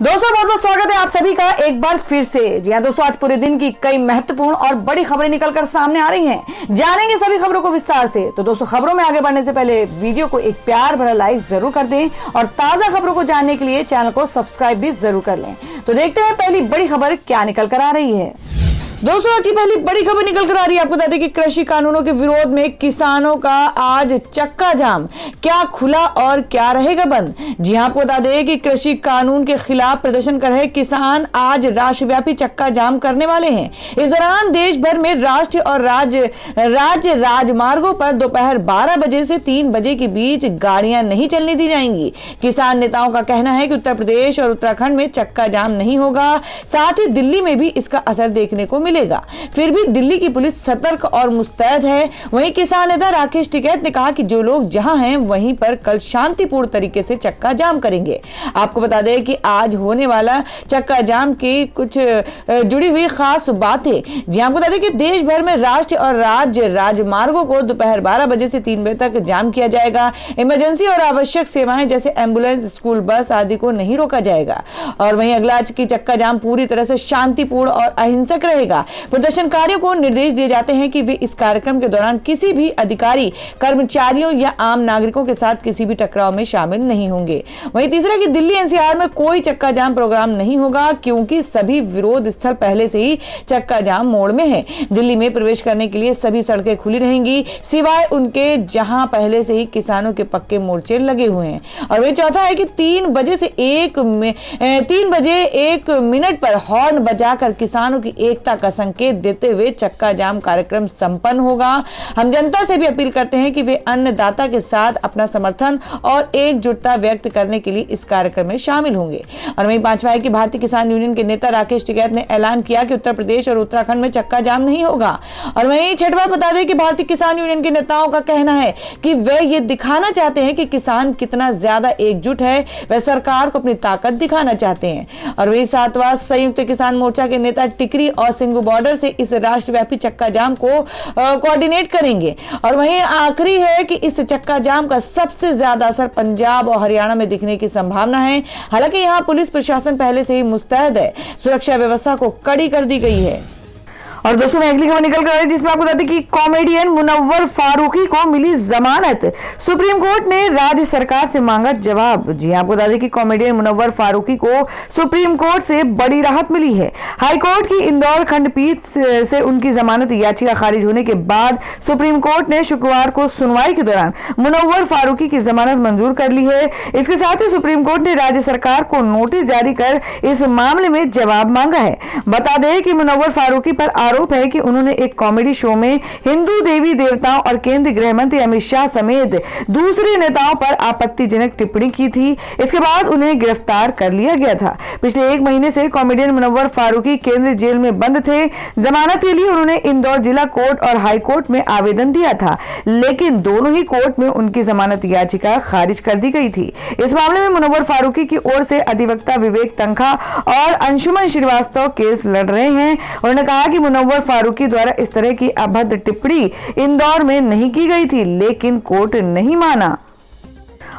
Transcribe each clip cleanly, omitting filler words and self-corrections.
दोस्तों बहुत बहुत स्वागत है आप सभी का एक बार फिर से। जी हाँ दोस्तों, आज पूरे दिन की कई महत्वपूर्ण और बड़ी खबरें निकलकर सामने आ रही हैं। जानेंगे सभी खबरों को विस्तार से। तो दोस्तों खबरों में आगे बढ़ने से पहले वीडियो को एक प्यार भरा लाइक जरूर कर दें और ताजा खबरों को जानने के लिए चैनल को सब्सक्राइब भी जरूर कर लें। तो देखते हैं पहली बड़ी खबर क्या निकल कर आ रही है। दोस्तों आज की पहली बड़ी खबर निकल कर आ रही है। आपको बता दें कि कृषि कानूनों के विरोध में किसानों का आज चक्का जाम। क्या खुला और क्या रहेगा बंद? जी हां, आपको बता दें कि कृषि कानून के खिलाफ प्रदर्शन कर रहे किसान आज राष्ट्रव्यापी चक्का जाम करने वाले हैं। इस दौरान देश भर में राष्ट्रीय और राज्य राजमार्गों पर दोपहर 12 बजे से 3 बजे के बीच गाड़ियां नहीं चलने दी जाएंगी। किसान नेताओं का कहना है कि उत्तर प्रदेश और उत्तराखंड में चक्का जाम नहीं होगा, साथ ही दिल्ली में भी इसका असर देखने को मिलेगा। फिर भी दिल्ली की पुलिस सतर्क और मुस्तैद है। वहीं किसान नेता राकेश टिकैत ने कहा कि जो लोग जहां हैं वहीं पर कल शांतिपूर्ण तरीके से चक्का जाम करेंगे। आपको बता दें कि आज होने वाला चक्का जाम की कुछ जुड़ी हुई खास बातें। जी आपको बता दें कि देश भर में राष्ट्रीय और राज्य राजमार्गों को दोपहर 12 बजे से 3 बजे तक जाम किया जाएगा। इमरजेंसी और आवश्यक सेवाएं जैसे एम्बुलेंस, स्कूल बस आदि को नहीं रोका जाएगा। और वहीं अगला की चक्का जाम पूरी तरह से शांतिपूर्ण और अहिंसक रहेगा। प्रदर्शनकारियों को निर्देश दिए जाते हैं कि वे इस कार्यक्रम के दौरान किसी भी अधिकारी, कर्मचारियों या आम नागरिकों के साथ किसी भी टकराव में शामिल नहीं होंगे। वहीं तीसरा कि दिल्ली एनसीआर में कोई चक्का जाम प्रोग्राम नहीं होगा, क्योंकि सभी विरोध स्थल पहले से ही चक्का जाम मोड में है। दिल्ली में प्रवेश करने के लिए सभी सड़कें खुली रहेंगी, सिवाय उनके जहां पहले से ही किसानों के पक्के मोर्चे लगे हुए हैं। और वही चौथा है कि 3 बजे 1 मिनट पर हॉर्न बजाकर किसानों की एकता का संकेत देते हुए चक्का जाम कार्यक्रम संपन्न होगा। हम जनता से भी अपील करते हैं कि वे अन्नदाता के साथ अपना समर्थन और एकजुटता व्यक्त करने के लिए इस कार्यक्रम में शामिल होंगे। और वहीं पांचवा है कि भारतीय किसान यूनियन के नेता राकेश टिकैत ने ऐलान किया कि उत्तर प्रदेश और उत्तराखंड में चक्का जाम नहीं होगा। और वहीं छठवां बता दें कि भारतीय किसान यूनियन के नेताओं का कहना है कि वे ये दिखाना चाहते हैं कि किसान कितना ज्यादा एकजुट है, वे सरकार को अपनी ताकत दिखाना चाहते हैं। और वहीं सातवां संयुक्त किसान मोर्चा के नेता टिकरी और सिंगू बॉर्डर से इस राष्ट्रव्यापी चक्का जाम को कोऑर्डिनेट करेंगे। और वहीं आखिरी है कि इस चक्का जाम का सबसे ज्यादा असर पंजाब और हरियाणा में दिखने की संभावना है। हालांकि यहां पुलिस प्रशासन पहले से ही मुस्तैद है, सुरक्षा व्यवस्था को कड़ी कर दी गई है। और दोस्तों अगली खबर निकल कर आ रही है, जिसमें आपको बता दें कि कॉमेडियन मुनव्वर फारूकी को मिली जमानत। सुप्रीम कोर्ट ने राज्य सरकार से मांगा जवाब। जी आपको बता दें कि कॉमेडियन मुनव्वर फारूकी को सुप्रीम कोर्ट से बड़ी राहत मिली है। हाईकोर्ट की इंदौर खंडपीठ से उनकी जमानत याचिका खारिज होने के बाद सुप्रीम कोर्ट ने शुक्रवार को सुनवाई के दौरान मुनव्वर फारूकी की जमानत मंजूर कर ली है। इसके साथ ही सुप्रीम कोर्ट ने राज्य सरकार को नोटिस जारी कर इस मामले में जवाब मांगा है। बता दें कि मुनव्वर फारूकी पर आरोप है कि उन्होंने एक कॉमेडी शो में हिंदू देवी देवताओं और केंद्रीय गृह मंत्री अमित शाह समेत दूसरे नेताओं पर आपत्तिजनक टिप्पणी की थी। इसके बाद उन्हें गिरफ्तार कर लिया गया था। पिछले 1 महीने से कॉमेडियन मुनव्वर फारूकी केंद्रीय जेल में बंद थे। जमानत के लिए उन्होंने इंदौर जिला कोर्ट और हाई कोर्ट में आवेदन दिया था, लेकिन दोनों ही कोर्ट में उनकी जमानत याचिका खारिज कर दी गई थी। इस मामले में मुनव्वर फारूकी की ओर से अधिवक्ता विवेक तनखा और अंशुमन श्रीवास्तव केस लड़ रहे हैं। उन्होंने कहा कि मुनव्वर फारूकी द्वारा इस तरह की अभद्र टिप्पणी इंदौर में नहीं की गई थी, लेकिन कोर्ट नहीं माना।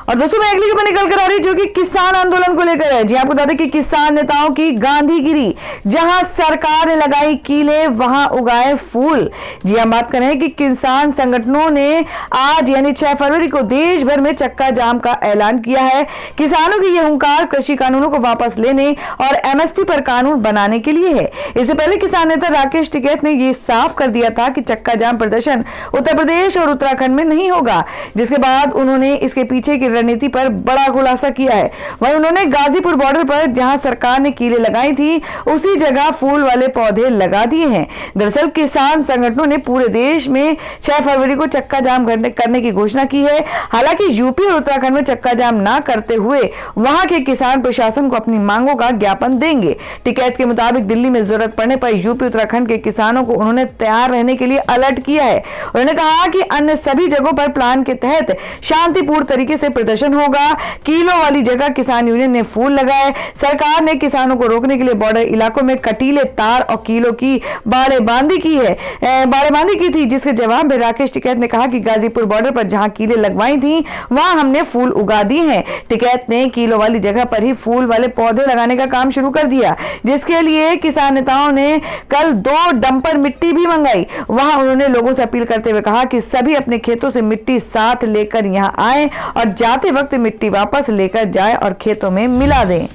और दोस्तों मैं अगली खबर निकल कर आ रही जो कि किसान आंदोलन को लेकर है। जी आपको बता दें कि किसान नेताओं की गांधीगिरी, जहां सरकार ने लगाई कीले वहां उगाए फूल। जी हम बात कर रहे हैं कि किसान संगठनों ने आज यानी 6 फरवरी को देश भर में चक्का जाम का ऐलान किया है। किसानों की यह हुंकार कृषि कानूनों को वापस लेने और एमएसपी पर कानून बनाने के लिए है। इससे पहले किसान नेता राकेश टिकैत ने यह साफ कर दिया था कि चक्का जाम प्रदर्शन उत्तर प्रदेश और उत्तराखंड में नहीं होगा, जिसके बाद उन्होंने इसके पीछे की रणनीति पर बड़ा खुलासा किया है। वहीं उन्होंने गाजीपुर बॉर्डर पर जहां सरकार ने कीले लगाई थी, उसी जगह फूल वाले पौधे लगा दिए हैं। दरअसल किसान संगठनों ने पूरे देश में 6 फरवरी को चक्का जाम करने की घोषणा की है। हालांकि यूपी और उत्तराखंड में चक्का जाम ना करते हुए वहां के किसान प्रशासन को अपनी मांगों का ज्ञापन देंगे। टिकैत के मुताबिक दिल्ली में जरूरत पड़ने पर यूपी उत्तराखंड के किसानों को उन्होंने तैयार रहने के लिए अलर्ट किया है। उन्होंने कहा कि अन्य सभी जगहों पर प्लान के तहत शांतिपूर्ण तरीके से प्रदर्शन होगा। किलो वाली जगह किसान यूनियन ने फूल लगाए। सरकार ने किसानों को रोकने के लिए बॉर्डर इलाकों में कटीले तार और कीलों की बाड़ेबांदी की थी, जिसके जवाब में राकेश टिकैत ने कहा कि गाजीपुर बॉर्डर पर जहां कीले लगवाई थी वहां हमने फूल उगा दी हैं। टिकैत ने कीलो वाली जगह पर ही फूल वाले पौधे लगाने का काम शुरू कर दिया, जिसके लिए किसान नेताओं ने कल 2 डंपर मिट्टी भी मंगाई। वहां उन्होंने लोगों से अपील करते हुए कहा कि सभी अपने खेतों से मिट्टी साथ लेकर यहां आए और जाते वक्त मिट्टी वापस लेकर जाए और खेतों में मिला दें।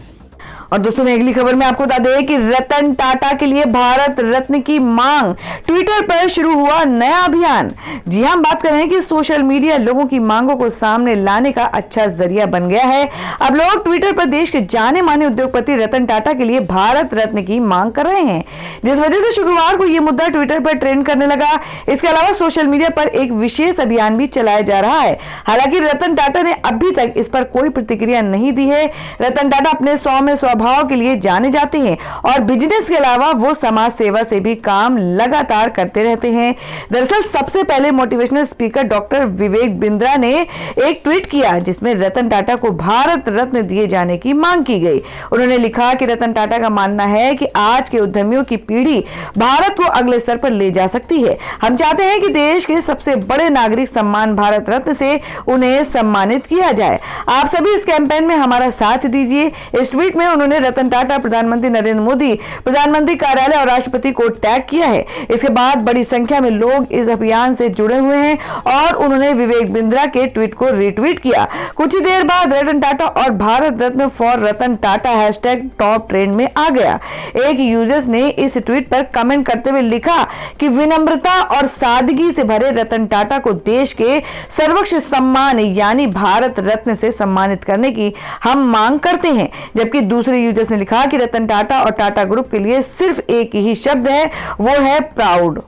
और दोस्तों में अगली खबर में आपको बता दें कि रतन टाटा के लिए भारत रत्न की मांग, ट्विटर पर शुरू हुआ नया अभियान। जी हां, हम बात कर रहे हैं कि सोशल मीडिया लोगों की मांगों को सामने लाने का अच्छा जरिया बन गया है। अब लोग ट्विटर पर देश के जाने माने उद्योगपति रतन टाटा के लिए भारत रत्न की मांग कर रहे हैं, जिस वजह से शुक्रवार को यह मुद्दा ट्विटर पर ट्रेंड करने लगा। इसके अलावा सोशल मीडिया पर एक विशेष अभियान भी चलाया जा रहा है। हालांकि रतन टाटा ने अभी तक इस पर कोई प्रतिक्रिया नहीं दी है। रतन टाटा अपने सौम्य स्वभाव के लिए जाने जाते हैं और बिजनेस के अलावा वो समाज सेवा से भी काम लगातार करते रहते हैं। दरअसल सबसे पहले motivational speaker doctor Vivek Bindra ने एक ट्वीट किया, जिसमें रतन टाटा को भारत रत्न दिए जाने की मांग की गई। उन्होंने लिखा कि रतन टाटा का मानना है कि आज के उद्यमियों की पीढ़ी भारत को अगले स्तर पर ले जा सकती है। हम चाहते हैं कि देश के सबसे बड़े नागरिक सम्मान भारत रत्न से उन्हें सम्मानित किया जाए। आप सभी इस कैंपेन में हमारा साथ दीजिए। इस ट्वीट में उन्होंने रतन टाटा, प्रधानमंत्री नरेंद्र मोदी, प्रधानमंत्री कार्यालय और राष्ट्रपति को टैग किया है। इसके बाद बड़ी संख्या में लोग इस अभियान से जुड़े हुए हैं और उन्होंने विवेक बिंद्रा के ट्वीट को रीट्वीट किया। कुछ ही देर बाद रतन टाटा और Bharat Ratna for Ratan Tata hashtag top trend में आ गया। एक यूजर्स ने इस ट्वीट पर कमेंट करते हुए लिखा कि विनम्रता और सादगी से भरे रतन टाटा को देश के सर्वोच्च सम्मान यानी भारत रत्न से सम्मानित करने की हम मांग करते हैं। जबकि दूसरे यूजर्स ने लिखा कि रतन टाटा और टाटा ग्रुप के लिए सिर्फ एक ही शब्द है, वो है प्राउड।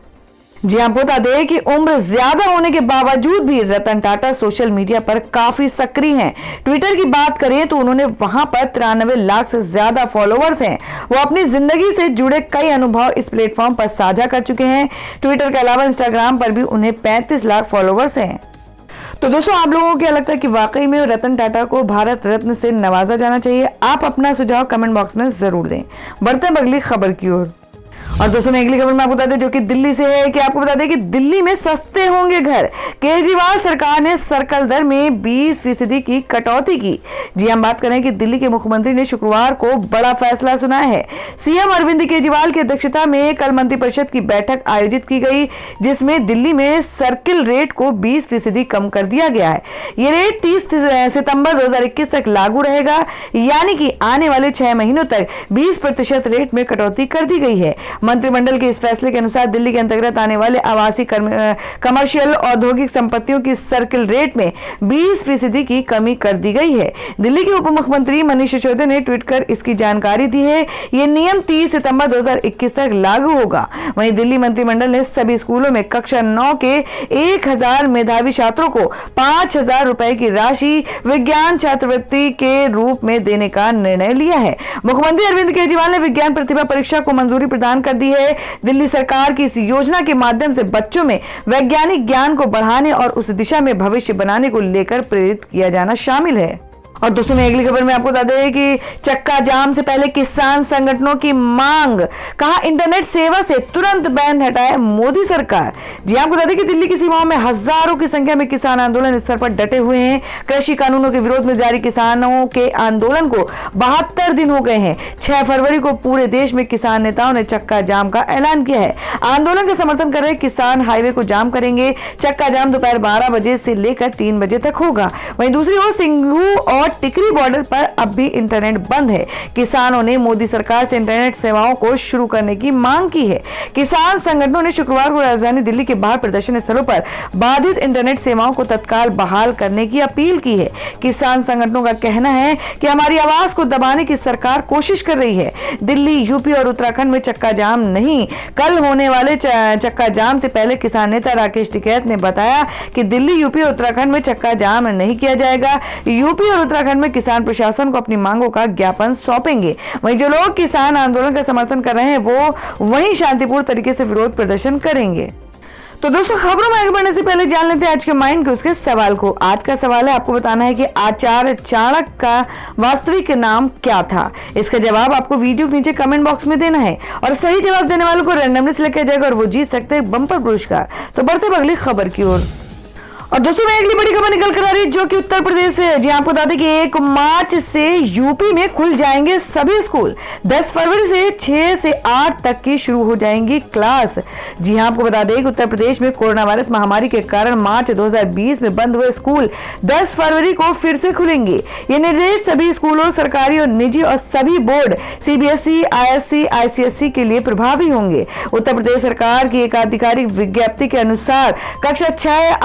जी आपको बता दें कि उम्र ज्यादा होने के बावजूद भी रतन टाटा सोशल मीडिया पर काफी सक्रिय हैं। ट्विटर की बात करें तो उन्होंने वहां पर 93 लाख से ज्यादा फॉलोअर्स हैं। वो अपनी जिंदगी से जुड़े कई अनुभव इस प्लेटफॉर्म पर साझा कर चुके हैं। ट्विटर के अलावा इंस्टाग्राम पर भी उन्हें 35 लाख फॉलोअर्स हैं। तो दोस्तों, आप लोगों को क्या लगता है कि वाकई में रतन टाटा को भारत रत्न से नवाजा जाना चाहिए? आप अपना सुझाव कमेंट बॉक्स में जरूर दें। बढ़ते हैं अगली खबर की ओर। और दोस्तों में अगली खबर में आपको बता दें जो कि दिल्ली से है कि आपको बता दें कि दिल्ली में सस्ते होंगे घर। केजरीवाल सरकार ने सर्कल दर में 20% की कटौती की। जी हम बात करें कि दिल्ली के मुख्यमंत्री ने शुक्रवार को बड़ा फैसला सुनाया है। सीएम अरविंद केजरीवाल की अध्यक्षता में कल मंत्रिपरिषद की बैठक आयोजित की गई, जिसमें दिल्ली में सर्किल रेट को 20% कम कर दिया गया है। ये रेट 30 सितंबर 2021 तक लागू रहेगा, यानी कि आने वाले 6 महीनों तक 20% रेट में कटौती कर दी गई है। मंत्रिमंडल के इस फैसले के अनुसार दिल्ली के अंतर्गत आने वाले आवासीय, कमर्शियल, औद्योगिक संपत्तियों की सर्किल रेट में 20% की कमी कर दी गई है। दिल्ली के उप मुख्यमंत्री मनीष सिसोदिया ने ट्वीट कर इसकी जानकारी दी है। यह नियम 30 सितंबर 2021 तक लागू होगा। वहीं दिल्ली मंत्रिमंडल ने सभी स्कूलों में कक्षा 9 के 1000 मेधावी छात्रों को 5000 रुपए की राशि विज्ञान छात्रवृत्ति के रूप में देने का निर्णय लिया है। मुख्यमंत्री अरविंद केजरीवाल ने विज्ञान प्रतिभा परीक्षा को मंजूरी प्रदान कर दी है। दिल्ली सरकार की इस योजना के माध्यम से बच्चों में वैज्ञानिक ज्ञान को बढ़ाने और उस दिशा में भविष्य बनाने को लेकर प्रेरित किया जाना शामिल है। और दोस्तों में अगली खबर में आपको बता दें कि चक्का जाम से पहले किसान संगठनों की मांग, कहा इंटरनेट सेवा से तुरंत बैन हटाए मोदी सरकार। जी आपको बता दें कि दिल्ली की सीमाओं में हजारों की संख्या में किसान आंदोलन स्तर पर डटे हुए हैं। कृषि कानूनों के विरोध में जारी किसानों के आंदोलन को 72 दिन हो गए हैं। 6 फरवरी को पूरे देश में किसान नेताओं ने चक्का जाम का ऐलान किया है। आंदोलन का समर्थन कर रहे किसान हाईवे को जाम करेंगे। चक्का जाम दोपहर 12 बजे से लेकर 3 बजे तक होगा। वहीं दूसरी ओर सिंघू और टिकरी बॉर्डर पर अब भी इंटरनेट बंद है। किसानों ने मोदी सरकार से इंटरनेट सेवाओं को शुरू करने की मांग की है। किसान संगठनों ने शुक्रवार को राजधानी दिल्ली के बाहर प्रदर्शन स्थलों पर बाधित इंटरनेट सेवाओं को तत्काल बहाल करने की अपील की है। किसान संगठनों का कहना है कि हमारी आवाज को दबाने की सरकार कोशिश कर रही है। दिल्ली, यूपी और उत्तराखंड में चक्का जाम नहीं, कल होने वाले चक्का जाम से पहले किसान नेता राकेश टिकैत ने बताया कि दिल्ली, यूपी और उत्तराखंड में चक्का जाम नहीं किया जाएगा। यूपी और उत्तराखंड में किसान प्रशासन को अपनी मांगों का ज्ञापन सौंपेंगे। वहीं जो लोग किसान आंदोलन का समर्थन कर रहे हैं वो वहीं शांतिपूर्ण तरीके से विरोध प्रदर्शन करेंगे। तो दोस्तों खबरों में आगे बढ़ने से पहले जान लेते हैं आज के माइंड के उसके सवाल को। आज का सवाल है, आपको बताना है कि आचार्य चाणक्य का वास्तविक नाम क्या था। इसका जवाब आपको वीडियो के नीचे कमेंट बॉक्स में देना है और सही जवाब देने वालों को रैंडमली सिलेक्ट किया जाएगा और वो जीत सकते हैं बम्पर पुरस्कार। तो बढ़ते हैं अगली खबर की ओर। और दोस्तों मैं अगली बड़ी खबर निकल कर आ रही है जो कि उत्तर प्रदेश से है। जी आपको बता दें कि 1 मार्च से यूपी में खुल जाएंगे सभी स्कूल। 10 फरवरी से 6 से 8 तक की शुरू हो जाएंगी क्लास। जी हाँ, आपको बता दें कि उत्तर प्रदेश में कोरोना वायरस महामारी के कारण मार्च 2020 में बंद हुए स्कूल 10 फरवरी को फिर से खुलेंगे। ये निर्देश सभी स्कूलों, सरकारी और निजी और सभी बोर्ड सीबीएसई, आईएससी, आईसीएसई के लिए प्रभावी होंगे। उत्तर प्रदेश सरकार की एक आधिकारिक विज्ञप्ति के अनुसार कक्षा 6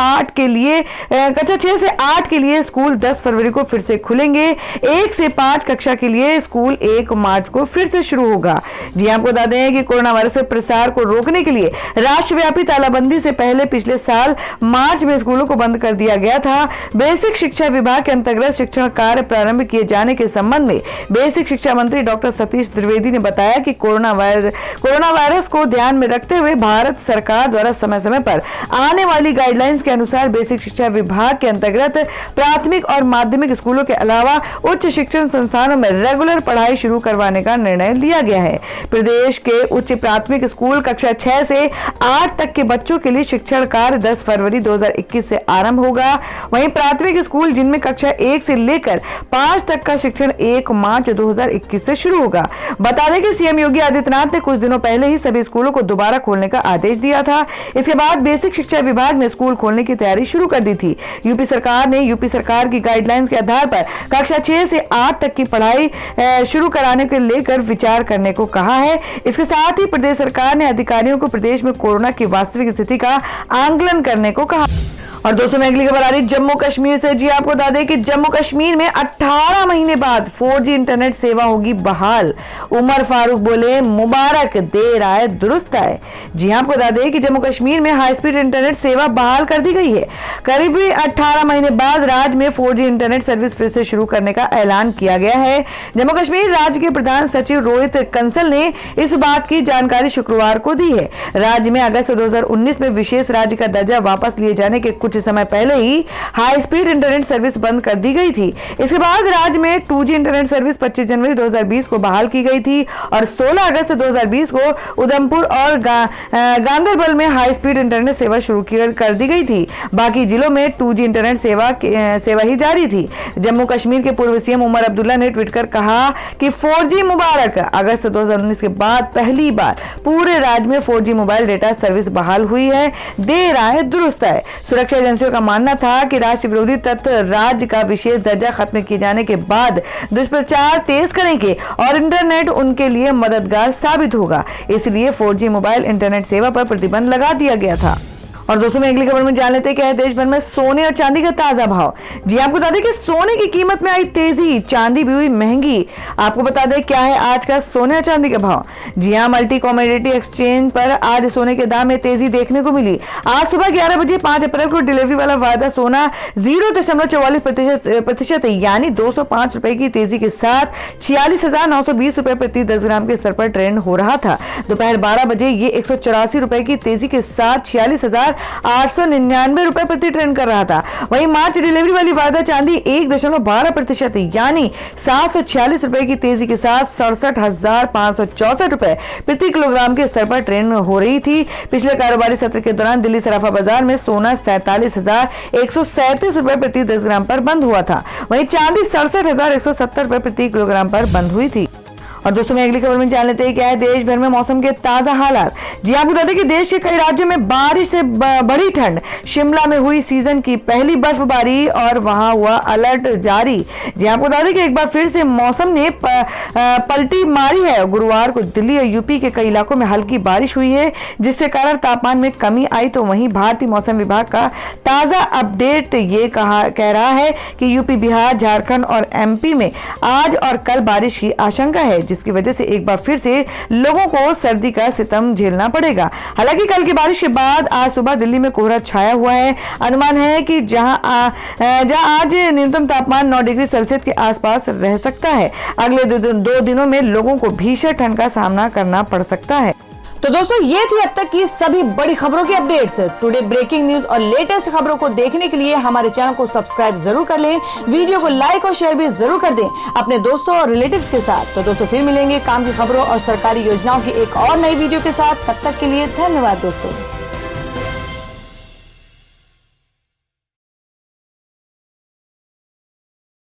से 8 के लिए स्कूल 10 फरवरी को फिर से खुलेंगे। 1 से 5 कक्षा के लिए स्कूल 1 मार्च को फिर से शुरू होगा। जी आपको बता दें कि कोरोना वायरस के प्रसार को रोकने के लिए राष्ट्रव्यापी तालाबंदी से पहले पिछले साल मार्च में स्कूलों को बंद कर दिया गया था। बेसिक शिक्षा विभाग के अंतर्गत शिक्षण कार्य प्रारंभ किए जाने के संबंध में बेसिक शिक्षा मंत्री डॉक्टर सतीश द्विवेदी ने बताया कि कोरोना वायरस को ध्यान में रखते हुए भारत सरकार द्वारा समय समय पर आने वाली गाइडलाइंस के अनुसार बेसिक शिक्षा विभाग के अंतर्गत प्राथमिक और माध्यमिक स्कूलों के अलावा उच्च शिक्षण संस्थानों में रेगुलर पढ़ाई शुरू करवाने का निर्णय लिया गया है। प्रदेश के उच्च प्राथमिक स्कूल कक्षा 6 से 8 तक के बच्चों के लिए शिक्षण कार्य 10 फरवरी 2021 से आरंभ होगा। वहीं प्राथमिक स्कूल जिनमें कक्षा 1 से लेकर 5 तक का शिक्षण 1 मार्च 2021 से शुरू होगा। बता दें कि सीएम योगी आदित्यनाथ ने कुछ दिनों पहले ही सभी स्कूलों को दोबारा खोलने का आदेश दिया था। इसके बाद बेसिक शिक्षा विभाग ने स्कूल खोलने की तैयारी शुरू कर दी थी। यूपी सरकार की गाइडलाइंस के आधार पर कक्षा 6 से 8 तक की पढ़ाई शुरू कराने को लेकर विचार करने को कहा है। इसके साथ ही प्रदेश सरकार ने अधिकारियों को प्रदेश में कोरोना की वास्तविक स्थिति का आकलन करने को कहा। और दोस्तों मैं अगली खबर आ रही जम्मू कश्मीर से। जी आपको बता दें कि जम्मू कश्मीर में 18 महीने बाद 4G इंटरनेट सेवा होगी बहाल। उमर फारूक बोले मुबारक, देर आए दुरुस्त आए। जी आपको बता दें कि जम्मू कश्मीर में हाई स्पीड इंटरनेट सेवा बहाल कर दी गई है। करीब 18 महीने बाद राज्य में 4G इंटरनेट सर्विस फिर से शुरू करने का ऐलान किया गया है। जम्मू कश्मीर राज्य के प्रधान सचिव रोहित कंसल ने इस बात की जानकारी शुक्रवार को दी है। राज्य में अगस्त 2019 में विशेष राज्य का दर्जा वापस लिए जाने के कुछ समय पहले ही हाई स्पीड इंटरनेट सर्विस बंद कर दी गई थी। इसके बाद राज्य में 2G इंटरनेट सर्विस 25 जनवरी 2020 को बहाल की गई थी और 16 अगस्त 2020 को उधमपुर और गांदरबल में हाई स्पीड इंटरनेट सेवा शुरू कर दी गई थी। बाकी जिलों में 2G इंटरनेट सेवा ही जारी थी। जम्मू कश्मीर के पूर्व सीएम उमर अब्दुल्ला ने ट्वीट कर कहा कि 4G मुबारक। अगस्त 2019 के बाद पहली बार पूरे राज्य में 4G मोबाइल डेटा सर्विस बहाल हुई है। देर आए दुरुस्त आए। सुरक्षा एजेंसियों का मानना था कि राष्ट्र विरोधी तत्व राज्य का विशेष दर्जा खत्म किए जाने के बाद दुष्प्रचार तेज करेंगे और इंटरनेट उनके लिए मददगार साबित होगा। इसलिए 4G मोबाइल इंटरनेट सेवा पर प्रतिबंध लगा दिया गया था। और दोस्तों में अगली खबर में जान लेते हैं क्या है देश भर में सोने और चांदी का ताजा भाव। जी आपको बता दें कि सोने की कीमत में आई तेजी, चांदी भी हुई महंगी। आपको बता दें क्या है आज का सोने और चांदी का भाव। जी हाँ, मल्टी कमोडिटी एक्सचेंज पर आज सोने के दाम में तेजी देखने को मिली। आज सुबह 11 बजे 5 अप्रैल को डिलीवरी वाला वायदा सोना 0.44% यानी 205 रुपए की तेजी के साथ 46,920 रुपए प्रति 10 ग्राम के स्तर पर ट्रेंड हो रहा था। दोपहर 12 बजे ये 184 रुपए की तेजी के साथ 46,899 रुपए प्रति ट्रेंड कर रहा था। वहीं मार्च डिलीवरी वाली वायदा चांदी 1.12% यानी 746 रुपए की तेजी के साथ 67,564 रुपए प्रति किलोग्राम के स्तर पर ट्रेंड हो रही थी। पिछले कारोबारी सत्र के दौरान दिल्ली सराफा बाजार में सोना 47,137 रुपए प्रति 10 ग्राम पर बंद हुआ था। वहीं चांदी 67,170 रुपए प्रति किलोग्राम पर बंद हुई थी। और दोस्तों में अगली खबर में जान लेते हैं क्या है देश भर में मौसम के ताजा हालात। जी आपको बता दें कि देश के कई राज्यों में बारिश से बड़ी ठंड। शिमला में हुई सीजन की पहली बर्फबारी और वहां हुआ अलर्ट जारी। जी आपको बता दें कि एक बार फिर से मौसम ने पलटी मारी है। गुरुवार को दिल्ली और यूपी के कई इलाकों में हल्की बारिश हुई है जिससे कारण तापमान में कमी आई। तो वहीं भारतीय मौसम विभाग का ताजा अपडेट ये कह रहा है कि यूपी, बिहार, झारखंड और एमपी में आज और कल बारिश की आशंका है जिसकी वजह से एक बार फिर से लोगों को सर्दी का सितम झेलना पड़ेगा। हालांकि कल की बारिश के बाद आज सुबह दिल्ली में कोहरा छाया हुआ है। अनुमान है कि जहां आज न्यूनतम तापमान 9 डिग्री सेल्सियस के आसपास रह सकता है। अगले 2 दिनों में लोगों को भीषण ठंड का सामना करना पड़ सकता है। तो दोस्तों ये थी अब तक की सभी बड़ी खबरों की अपडेट्स। टुडे ब्रेकिंग न्यूज और लेटेस्ट खबरों को देखने के लिए हमारे चैनल को सब्सक्राइब जरूर कर लें, वीडियो को लाइक और शेयर भी जरूर कर दें अपने दोस्तों और रिलेटिव्स के साथ। तो दोस्तों फिर मिलेंगे काम की खबरों और सरकारी योजनाओं की एक और नई वीडियो के साथ। तब तक के लिए धन्यवाद दोस्तों।